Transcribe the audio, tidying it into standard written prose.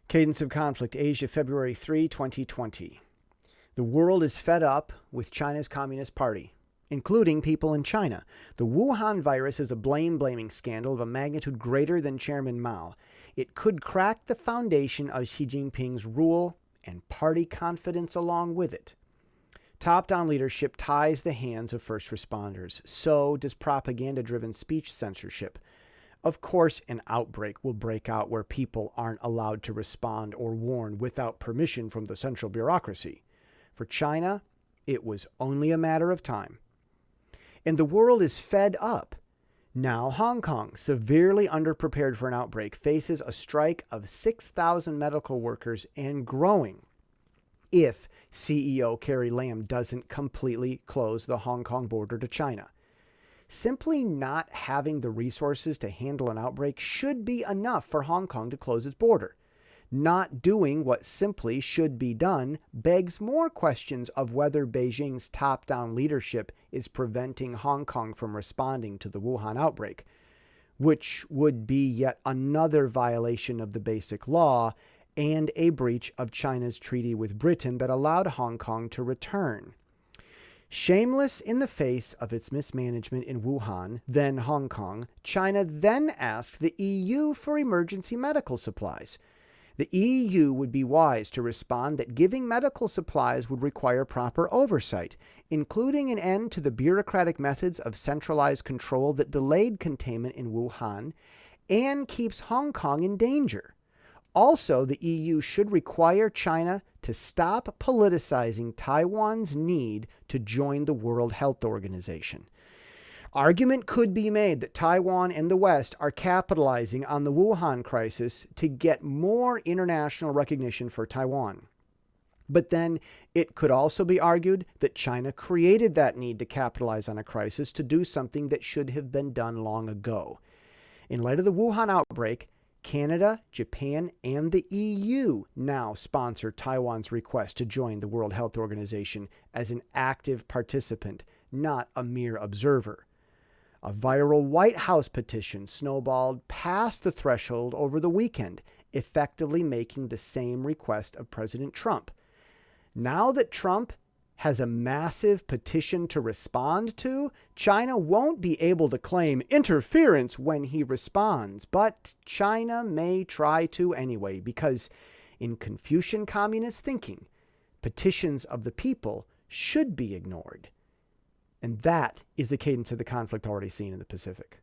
Cadence of Conflict, Asia, February 3, 2020. The world is fed up with China's Communist Party, including people in China. The Wuhan virus is a blame-blaming scandal of a magnitude greater than Chairman Mao. It could crack the foundation of Xi Jinping's rule and party confidence along with it. Top-down leadership ties the hands of first responders. So does propaganda-driven speech censorship. Of course, an outbreak will break out where people aren't allowed to respond or warn without permission from the central bureaucracy. For China, it was only a matter of time. And the world is fed up. Now Hong Kong, severely underprepared for an outbreak, faces a strike of 6,000 medical workers and growing if CEO Carrie Lam doesn't completely close the Hong Kong border to China. Simply not having the resources to handle an outbreak should be enough for Hong Kong to close its border. Not doing what simply should be done begs more questions of whether Beijing's top-down leadership is preventing Hong Kong from responding to the Wuhan outbreak, which would be yet another violation of the Basic Law and a breach of China's treaty with Britain that allowed Hong Kong to return. Shameless in the face of its mismanagement in Wuhan, then Hong Kong, China then asked the EU for emergency medical supplies. The EU would be wise to respond that giving medical supplies would require proper oversight, including an end to the bureaucratic methods of centralized control that delayed containment in Wuhan and keeps Hong Kong in danger. Also, the EU should require China to stop politicizing Taiwan's need to join the World Health Organization. Argument could be made that Taiwan and the West are capitalizing on the Wuhan crisis to get more international recognition for Taiwan. But then it could also be argued that China created that need to capitalize on a crisis to do something that should have been done long ago. In light of the Wuhan outbreak, Canada, Japan, and the EU now sponsor Taiwan's request to join the World Health Organization as an active participant, not a mere observer. A viral White House petition snowballed past the threshold over the weekend, effectively making the same request of President Trump. Now that Trump has a massive petition to respond to, China won't be able to claim interference when he responds, but China may try to anyway, because in Confucian communist thinking, petitions of the people should be ignored. And that is the cadence of the conflict already seen in the Pacific.